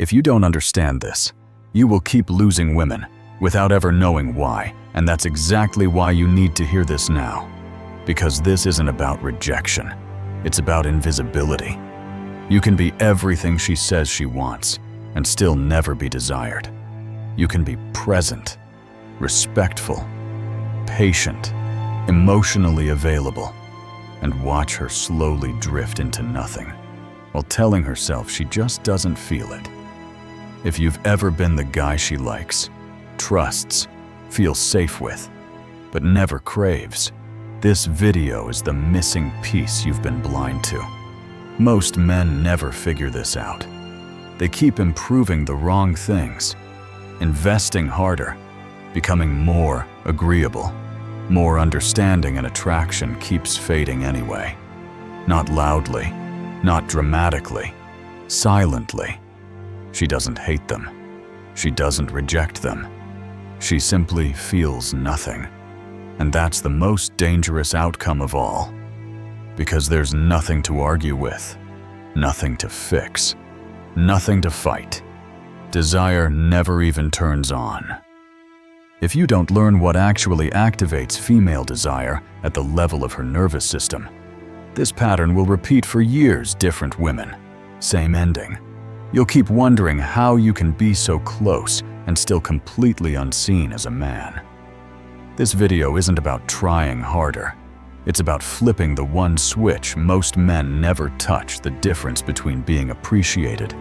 If you don't understand this, you will keep losing women without ever knowing why, and that's exactly why you need to hear this now. Because this isn't about rejection, it's about invisibility. You can be everything she says she wants and still never be desired. You can be present, respectful, patient, emotionally available, and watch her slowly drift into nothing, while telling herself she just doesn't feel it. If you've ever been the guy she likes, trusts, feels safe with, but never craves, this video is the missing piece you've been blind to. Most men never figure this out. They keep improving the wrong things, investing harder, becoming more agreeable, more understanding, and attraction keeps fading anyway. Not loudly, not dramatically, silently. She doesn't hate them. She doesn't reject them. She simply feels nothing. And that's the most dangerous outcome of all. Because there's nothing to argue with, nothing to fix, nothing to fight. Desire never even turns on. If you don't learn what actually activates female desire at the level of her nervous system, this pattern will repeat for years. Different women, same ending. You'll keep wondering how you can be so close and still completely unseen as a man. This video isn't about trying harder. It's about flipping the one switch most men never touch: the difference between being appreciated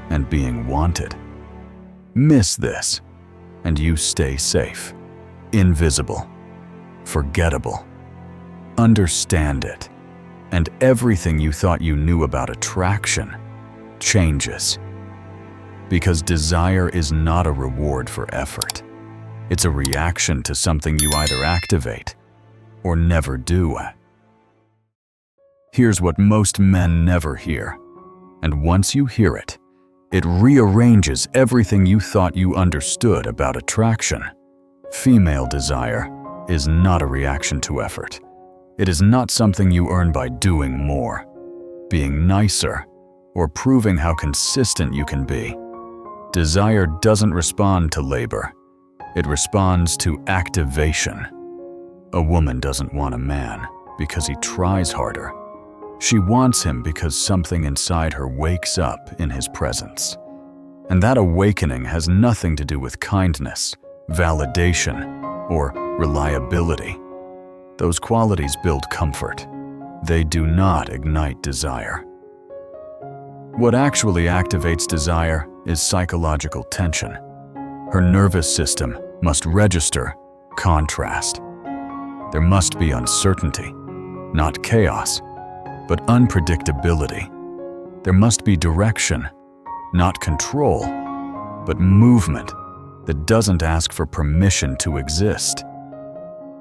and being wanted. Miss this, and you stay safe, invisible, forgettable. Understand it, and everything you thought you knew about attraction changes. Because desire is not a reward for effort. It's a reaction to something you either activate or never do. Here's what most men never hear, and once you hear it, it rearranges everything you thought you understood about attraction. Female desire is not a reaction to effort. It is not something you earn by doing more, being nicer, or proving how consistent you can be. Desire doesn't respond to labor. It responds to activation. A woman doesn't want a man because he tries harder. She wants him because something inside her wakes up in his presence. And that awakening has nothing to do with kindness, validation, or reliability. Those qualities build comfort. They do not ignite desire. What actually activates desire is psychological tension. Her nervous system must register contrast. There must be uncertainty, not chaos, but unpredictability. There must be direction, not control, but movement that doesn't ask for permission to exist.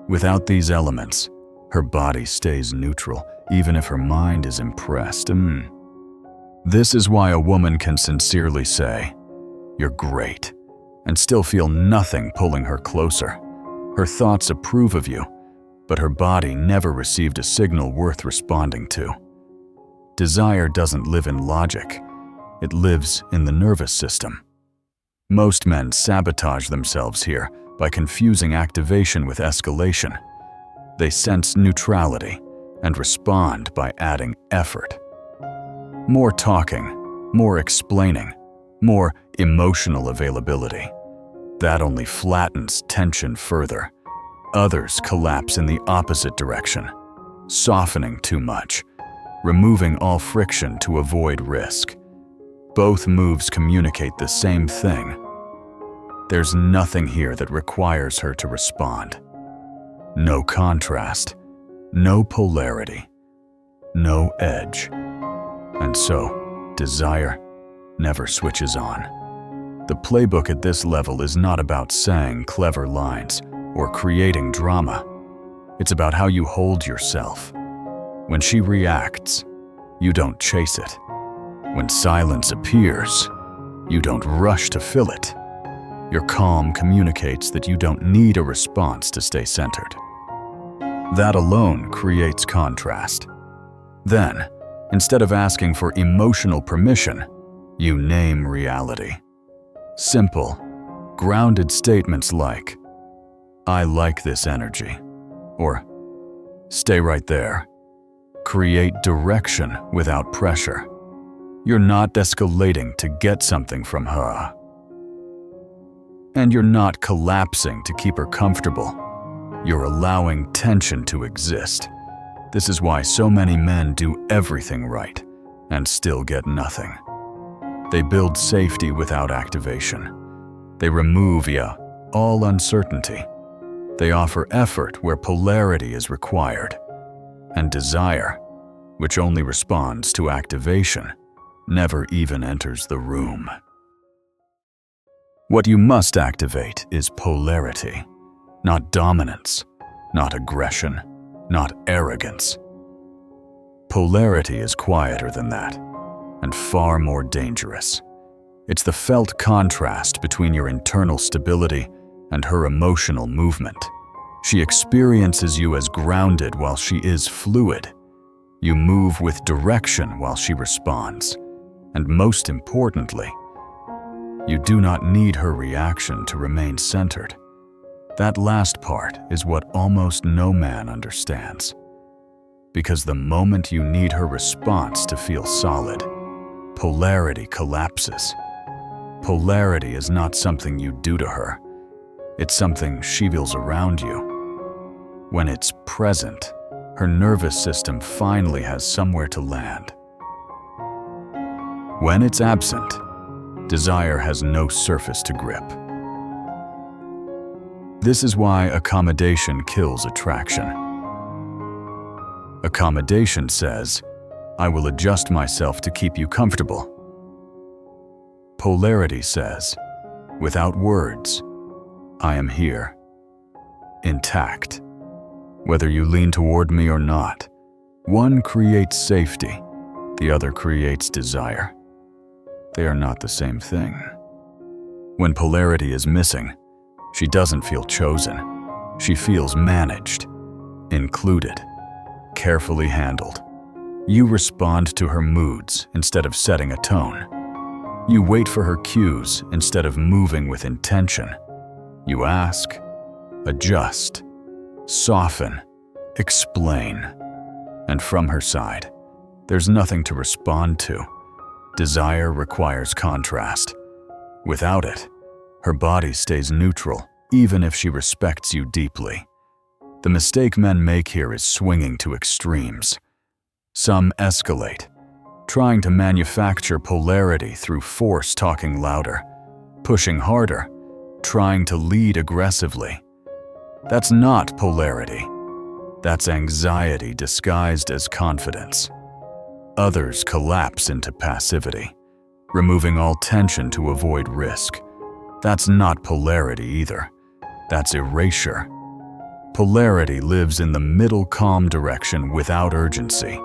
Without these elements, her body stays neutral, even if her mind is impressed. This is why a woman can sincerely say, "You're great," and still feel nothing pulling her closer. Her thoughts approve of you, but her body never received a signal worth responding to. Desire doesn't live in logic. It lives in the nervous system. Most men sabotage themselves here by confusing activation with escalation. They sense neutrality and respond by adding effort. More talking, more explaining, more emotional availability. That only flattens tension further. Others collapse in the opposite direction, softening too much, removing all friction to avoid risk. Both moves communicate the same thing. There's nothing here that requires her to respond. No contrast, no polarity, no edge. And so, desire never switches on. The playbook at this level is not about saying clever lines or creating drama. It's about how you hold yourself. When she reacts, you don't chase it. When silence appears, you don't rush to fill it. Your calm communicates that you don't need a response to stay centered. That alone creates contrast. Then, instead of asking for emotional permission, You name reality. Simple, grounded statements like, "I like this energy," or "Stay right there." Create direction without pressure. You're not escalating to get something from her. And you're not collapsing to keep her comfortable. You're allowing tension to exist. This is why so many men do everything right and still get nothing. They build safety without activation. They remove all uncertainty. They offer effort where polarity is required. And desire, which only responds to activation, never even enters the room. What you must activate is polarity, not dominance, not aggression, not arrogance. Polarity is quieter than that, and far more dangerous. It's the felt contrast between your internal stability and her emotional movement. She experiences you as grounded while she is fluid. You move with direction while she responds. And most importantly, you do not need her reaction to remain centered. That last part is what almost no man understands. Because the moment you need her response to feel solid, polarity collapses. Polarity is not something you do to her. It's something she feels around you. When it's present, her nervous system finally has somewhere to land. When it's absent, desire has no surface to grip. This is why accommodation kills attraction. Accommodation says, "I will adjust myself to keep you comfortable." Polarity says, "Without words, I am here, intact. Whether you lean toward me or not, one creates safety, the other creates desire. They are not the same thing." When polarity is missing, she doesn't feel chosen. She feels managed, included, carefully handled. You respond to her moods instead of setting a tone. You wait for her cues instead of moving with intention. You ask, adjust, soften, explain. And from her side, there's nothing to respond to. Desire requires contrast. Without it, her body stays neutral, even if she respects you deeply. The mistake men make here is swinging to extremes. Some escalate, trying to manufacture polarity through force, talking louder, pushing harder, trying to lead aggressively. That's not polarity. That's anxiety disguised as confidence. Others collapse into passivity, removing all tension to avoid risk. That's not polarity either. That's erasure. Polarity lives in the middle calm direction without urgency,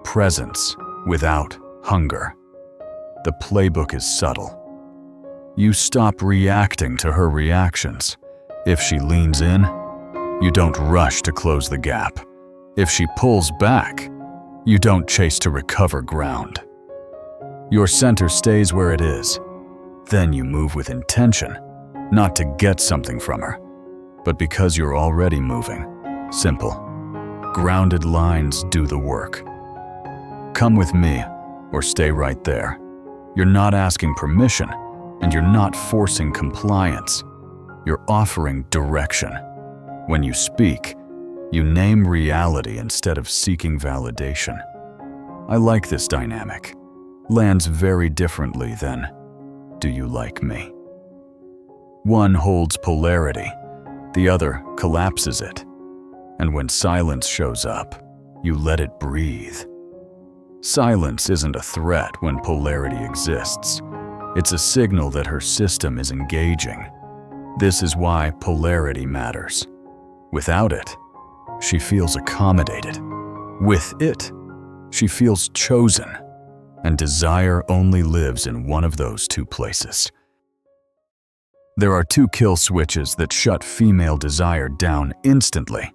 presence without hunger. The playbook is subtle. You stop reacting to her reactions. If she leans in, you don't rush to close the gap. If she pulls back, you don't chase to recover ground. Your center stays where it is. Then you move with intention, not to get something from her, but because you're already moving. Simple. Grounded lines do the work. Come with me, or stay right there. You're not asking permission, and you're not forcing compliance. You're offering direction. When you speak, you name reality instead of seeking validation. I like this dynamic. Lands very differently than, "Do you like me?" One holds polarity, the other collapses it. And when silence shows up, you let it breathe. Silence isn't a threat when polarity exists. It's a signal that her system is engaging. This is why polarity matters. Without it, she feels accommodated. With it, she feels chosen. And desire only lives in one of those two places. There are two kill switches that shut female desire down instantly,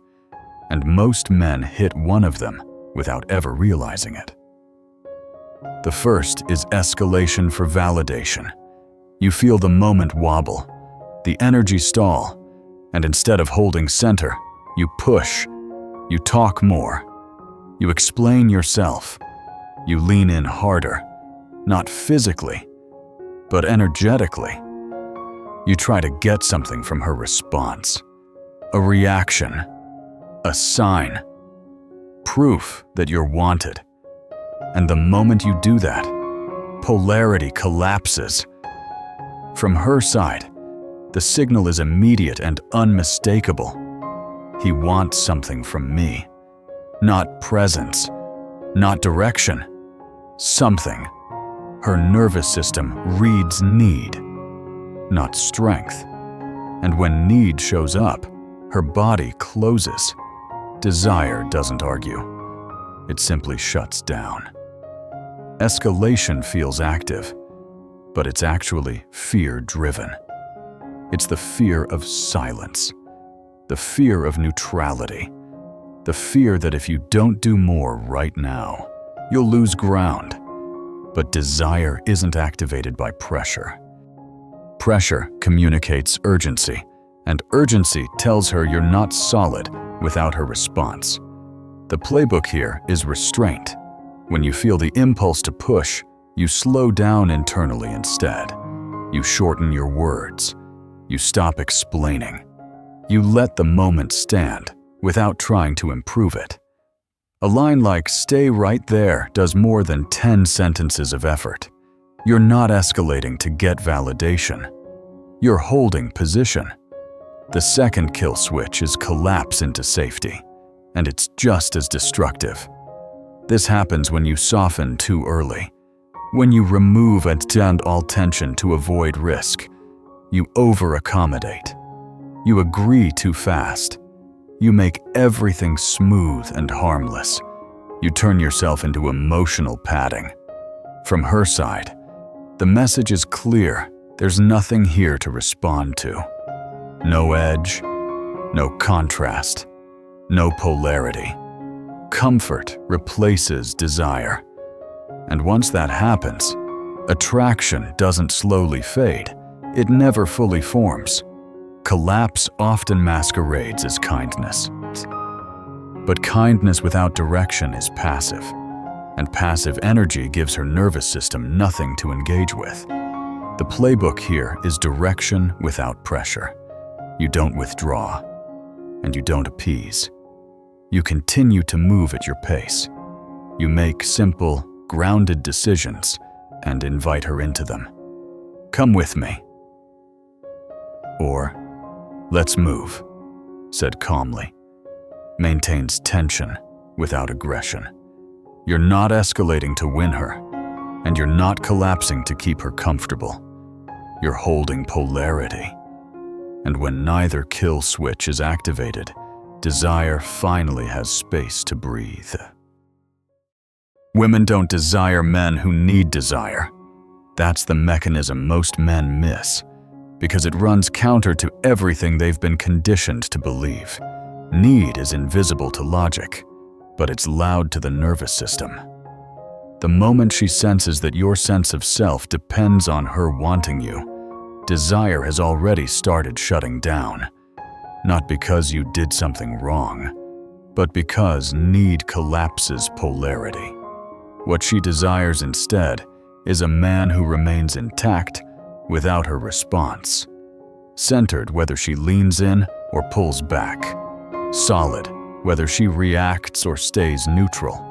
and most men hit one of them without ever realizing it. The first is escalation for validation. You feel the moment wobble, the energy stall, and instead of holding center, you push, you talk more, you explain yourself, you lean in harder, not physically, but energetically. You try to get something from her response, a reaction, a sign, proof that you're wanted. And the moment you do that, polarity collapses. From her side, the signal is immediate and unmistakable. He wants something from me. Not presence, not direction, something. Her nervous system reads need, not strength. And when need shows up, her body closes. Desire doesn't argue. It simply shuts down. Escalation feels active, but it's actually fear-driven. It's the fear of silence, the fear of neutrality, the fear that if you don't do more right now, you'll lose ground. But desire isn't activated by pressure. Pressure communicates urgency, and urgency tells her you're not solid without her response. The playbook here is restraint. When you feel the impulse to push, you slow down internally instead. You shorten your words. You stop explaining. You let the moment stand without trying to improve it. A line like "stay right there" does more than 10 sentences of effort. You're not escalating to get validation. You're holding position. The second kill switch is collapse into safety, and it's just as destructive. This happens when you soften too early, when you remove and all tension to avoid risk. You over-accommodate. You agree too fast. You make everything smooth and harmless. You turn yourself into emotional padding. From her side, the message is clear. There's nothing here to respond to. No edge, no contrast, no polarity. Comfort replaces desire. And once that happens, attraction doesn't slowly fade. It never fully forms. Collapse often masquerades as kindness. But kindness without direction is passive, and passive energy gives her nervous system nothing to engage with. The playbook here is direction without pressure. You don't withdraw, and you don't appease. You continue to move at your pace. You make simple, grounded decisions and invite her into them. "Come with me." Or, "Let's move," said calmly. Maintains tension without aggression. You're not escalating to win her, and you're not collapsing to keep her comfortable. You're holding polarity. And when neither kill switch is activated, desire finally has space to breathe. Women don't desire men who need desire. That's the mechanism most men miss, because it runs counter to everything they've been conditioned to believe. Need is invisible to logic, but it's loud to the nervous system. The moment she senses that your sense of self depends on her wanting you, desire has already started shutting down. Not because you did something wrong, but because need collapses polarity. What she desires instead is a man who remains intact without her response. Centered whether she leans in or pulls back. Solid whether she reacts or stays neutral.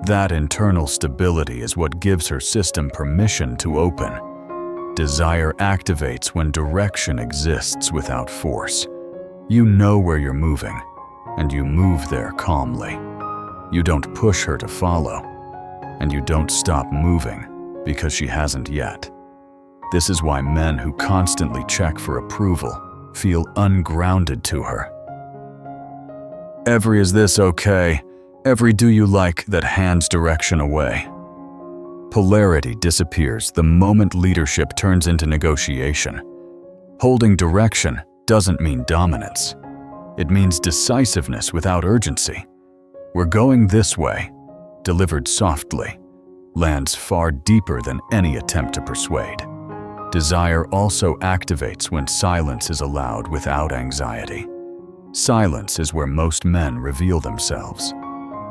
That internal stability is what gives her system permission to open. Desire activates when direction exists without force. You know where you're moving, and you move there calmly. You don't push her to follow, and you don't stop moving because she hasn't yet. This is why men who constantly check for approval feel ungrounded to her. Every "is this okay?" Every "do you like?" that hands direction away. Polarity disappears the moment leadership turns into negotiation. Holding direction doesn't mean dominance. It means decisiveness without urgency. "We're going this way," delivered softly, lands far deeper than any attempt to persuade. Desire also activates when silence is allowed without anxiety. Silence is where most men reveal themselves.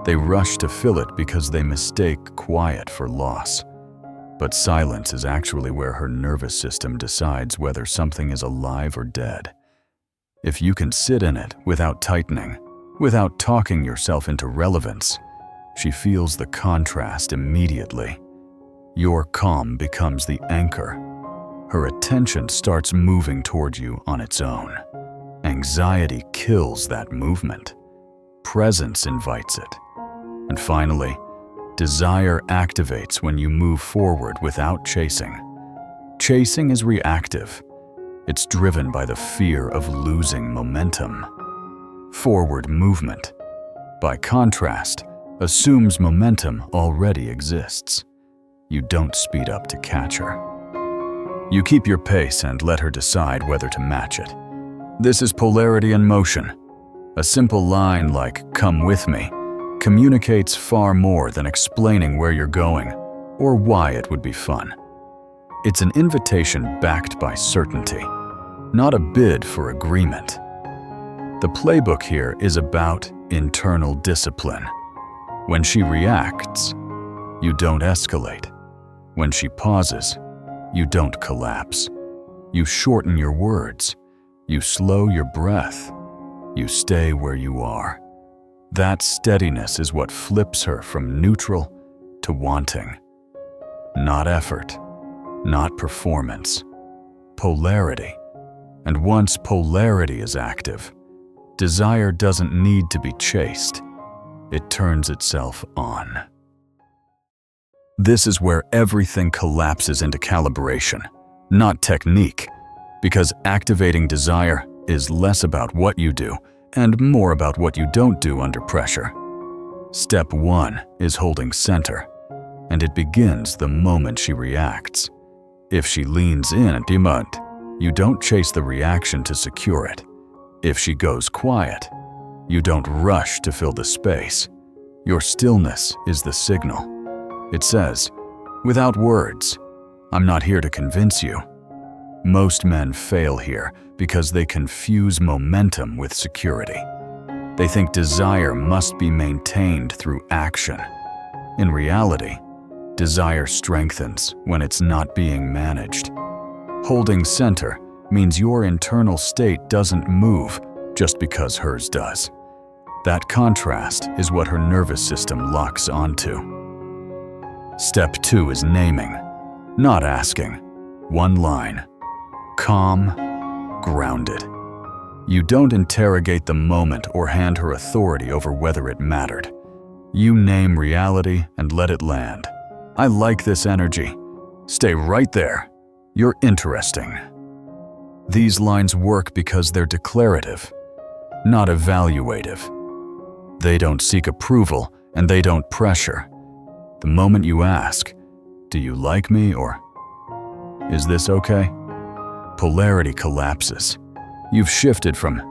They rush to fill it because they mistake quiet for loss. But silence is actually where her nervous system decides whether something is alive or dead. If you can sit in it without tightening, without talking yourself into relevance, she feels the contrast immediately. Your calm becomes the anchor. Her attention starts moving toward you on its own. Anxiety kills that movement. Presence invites it. And finally, desire activates when you move forward without chasing. Chasing is reactive. It's driven by the fear of losing momentum. Forward movement, by contrast, assumes momentum already exists. You don't speed up to catch her. You keep your pace and let her decide whether to match it. This is polarity in motion. A simple line like, "Come with me," communicates far more than explaining where you're going or why it would be fun. It's an invitation backed by certainty, not a bid for agreement. The playbook here is about internal discipline. When she reacts, you don't escalate. When she pauses, you don't collapse. You shorten your words. You slow your breath. You stay where you are. That steadiness is what flips her from neutral to wanting. Not effort, not performance. Polarity. And once polarity is active, desire doesn't need to be chased. It turns itself on. This is where everything collapses into calibration, not technique, because activating desire is less about what you do and more about what you don't do under pressure. Step 1 is holding center, and it begins the moment she reacts. If she leans in at the moment, you don't chase the reaction to secure it. If she goes quiet, you don't rush to fill the space. Your stillness is the signal. It says, without words, "I'm not here to convince you." Most men fail here because they confuse momentum with security. They think desire must be maintained through action. In reality, desire strengthens when it's not being managed. Holding center means your internal state doesn't move just because hers does. That contrast is what her nervous system locks onto. Step 2 is naming, not asking. One line. Calm, grounded. You don't interrogate the moment or hand her authority over whether it mattered. You name reality and let it land. "I like this energy. Stay right there. You're interesting." These lines work because they're declarative, not evaluative. They don't seek approval and they don't pressure. The moment you ask, "Do you like me?" or "Is this okay?" polarity collapses. You've shifted from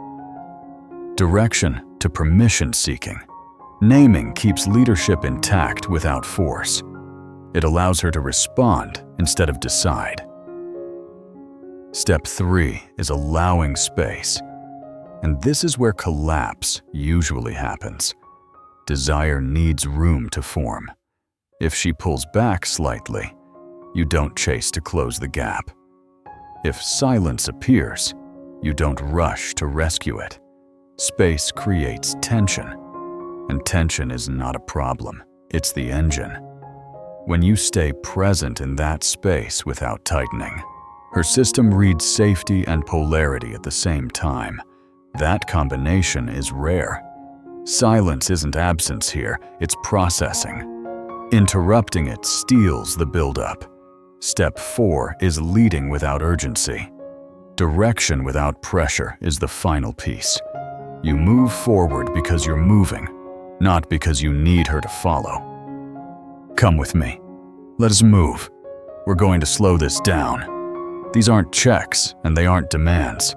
direction to permission seeking. Naming keeps leadership intact without force. It allows her to respond instead of decide. Step 3 is allowing space. And this is where collapse usually happens. Desire needs room to form. If she pulls back slightly, you don't chase to close the gap. If silence appears, you don't rush to rescue it. Space creates tension, and tension is not a problem, it's the engine. When you stay present in that space without tightening, her system reads safety and polarity at the same time. That combination is rare. Silence isn't absence here, it's processing. Interrupting it steals the buildup. Step 4 is leading without urgency. Direction without pressure is the final piece. You move forward because you're moving, not because you need her to follow. "Come with me. Let us move. We're going to slow this down." These aren't checks and they aren't demands.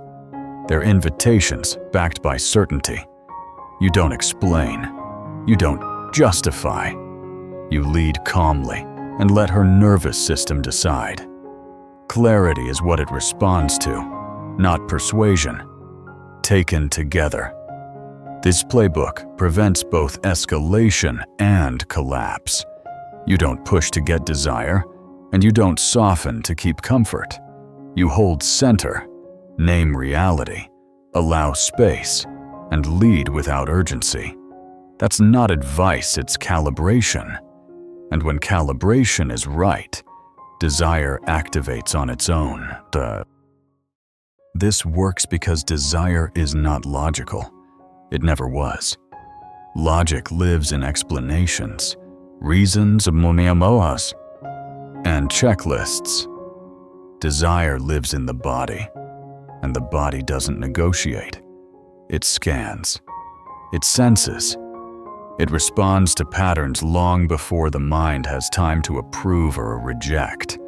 They're invitations backed by certainty. You don't explain. You don't justify. You lead calmly, and let her nervous system decide. Clarity is what it responds to, not persuasion. Taken together, this playbook prevents both escalation and collapse. You don't push to get desire, and you don't soften to keep comfort. You hold center, name reality, allow space, and lead without urgency. That's not advice, it's calibration. And when calibration is right, desire activates on its own. This works because desire is not logical. It never was. Logic lives in explanations, reasons, and checklists. Desire lives in the body, and the body doesn't negotiate. It scans. It senses. It responds to patterns long before the mind has time to approve or reject.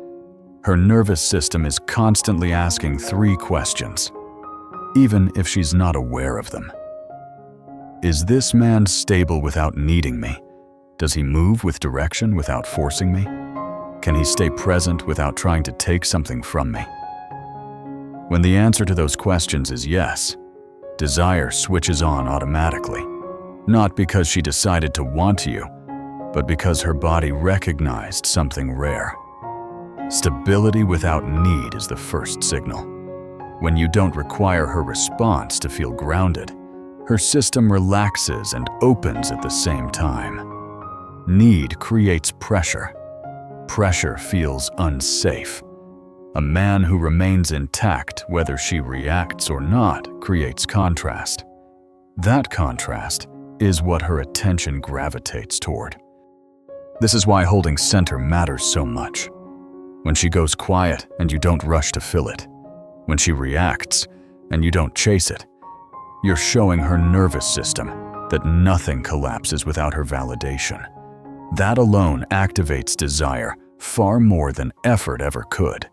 Her nervous system is constantly asking 3 questions, even if she's not aware of them. Is this man stable without needing me? Does he move with direction without forcing me? Can he stay present without trying to take something from me? When the answer to those questions is yes, desire switches on automatically, not because she decided to want you, but because her body recognized something rare. Stability without need is the first signal. When you don't require her response to feel grounded, her system relaxes and opens at the same time. Need creates pressure. Pressure feels unsafe. A man who remains intact, whether she reacts or not, creates contrast. That contrast is what her attention gravitates toward. This is why holding center matters so much. When she goes quiet and you don't rush to fill it. When she reacts and you don't chase it. You're showing her nervous system that nothing collapses without her validation. That alone activates desire far more than effort ever could.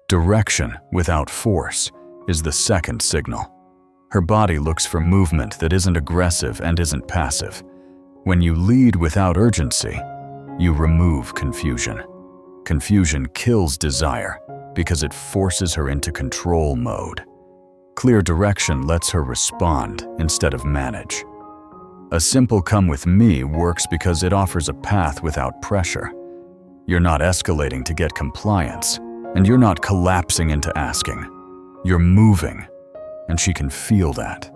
Direction without force is the second signal. Her body looks for movement that isn't aggressive and isn't passive. When you lead without urgency, you remove confusion. Confusion kills desire because it forces her into control mode. Clear direction lets her respond instead of manage. A simple come with me works because it offers a path without pressure. You're not escalating to get compliance, and you're not collapsing into asking. You're moving, and she can feel that.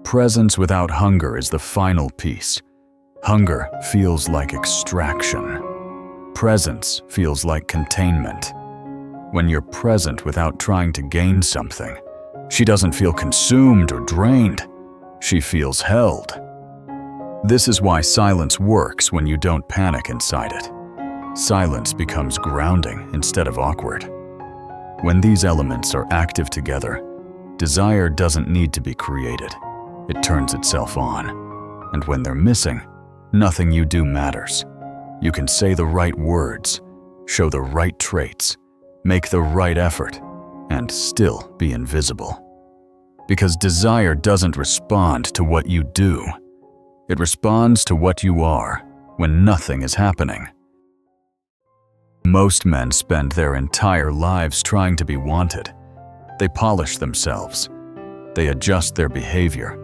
Presence without hunger is the final piece. Hunger feels like extraction. Presence feels like containment. When you're present without trying to gain something, she doesn't feel consumed or drained. She feels held. This is why silence works when you don't panic inside it. Silence becomes grounding instead of awkward. When these elements are active together, desire doesn't need to be created. It turns itself on. And when they're missing, nothing you do matters. You can say the right words, show the right traits, make the right effort, and still be invisible. Because desire doesn't respond to what you do. It responds to what you are when nothing is happening. Most men spend their entire lives trying to be wanted. They polish themselves. They adjust their behavior.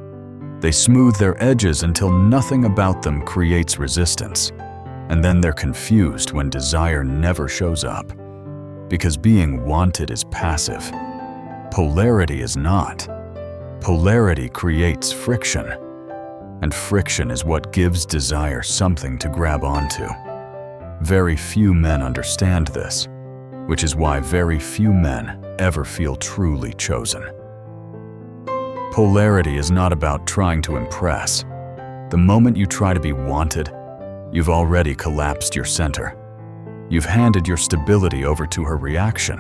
They smooth their edges until nothing about them creates resistance. And then they're confused when desire never shows up. Because being wanted is passive. Polarity is not. Polarity creates friction. And friction is what gives desire something to grab onto. Very few men understand this, which is why very few men ever feel truly chosen. Polarity is not about trying to impress. The moment you try to be wanted, you've already collapsed your center. You've handed your stability over to her reaction,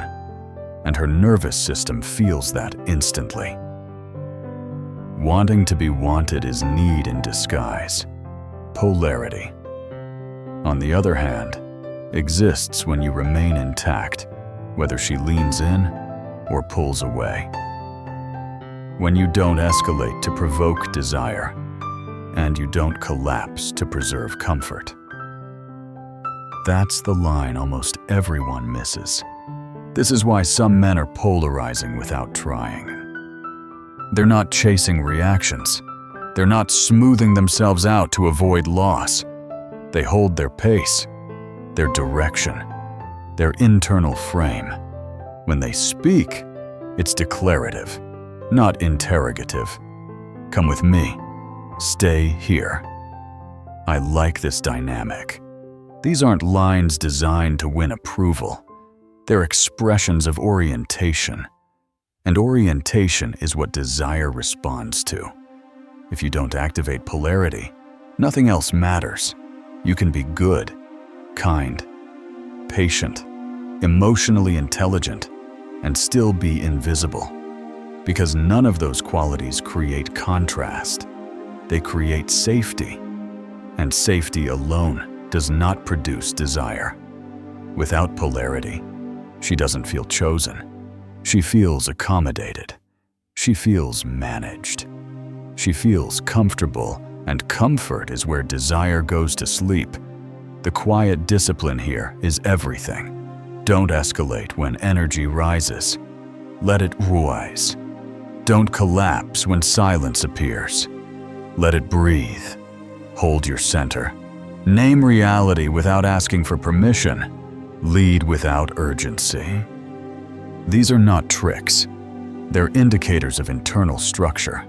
and her nervous system feels that instantly. Wanting to be wanted is need in disguise. Polarity, on the other hand, exists when you remain intact, whether she leans in or pulls away. When you don't escalate to provoke desire, and you don't collapse to preserve comfort. That's the line almost everyone misses. This is why some men are polarizing without trying. They're not chasing reactions. They're not smoothing themselves out to avoid loss. They hold their pace, their direction, their internal frame. When they speak, it's declarative, not interrogative. Come with me. Stay here. I like this dynamic. These aren't lines designed to win approval. They're expressions of orientation. And orientation is what desire responds to. If you don't activate polarity, nothing else matters. You can be good, kind, patient, emotionally intelligent, and still be invisible. Because none of those qualities create contrast. They create safety. And safety alone does not produce desire. Without polarity, she doesn't feel chosen. She feels accommodated. She feels managed. She feels comfortable, and comfort is where desire goes to sleep. The quiet discipline here is everything. Don't escalate when energy rises. Let it rise. Don't collapse when silence appears. Let it breathe. Hold your center. Name reality without asking for permission. Lead without urgency. These are not tricks. They're indicators of internal structure.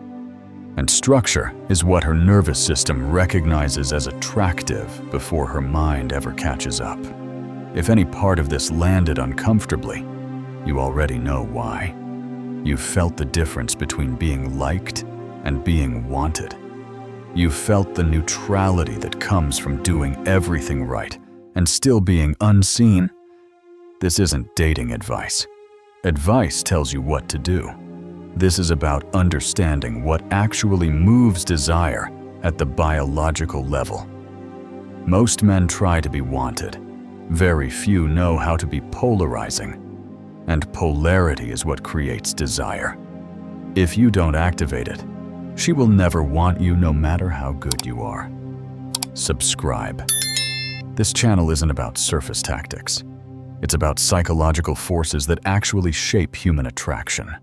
And structure is what her nervous system recognizes as attractive before her mind ever catches up. If any part of this landed uncomfortably, you already know why. You've felt the difference between being liked and being wanted. You've felt the neutrality that comes from doing everything right and still being unseen. This isn't dating advice. Advice tells you what to do. This is about understanding what actually moves desire at the biological level. Most men try to be wanted. Very few know how to be polarizing. And polarity is what creates desire. If you don't activate it, she will never want you no matter how good you are. Subscribe. This channel isn't about surface tactics. It's about psychological forces that actually shape human attraction.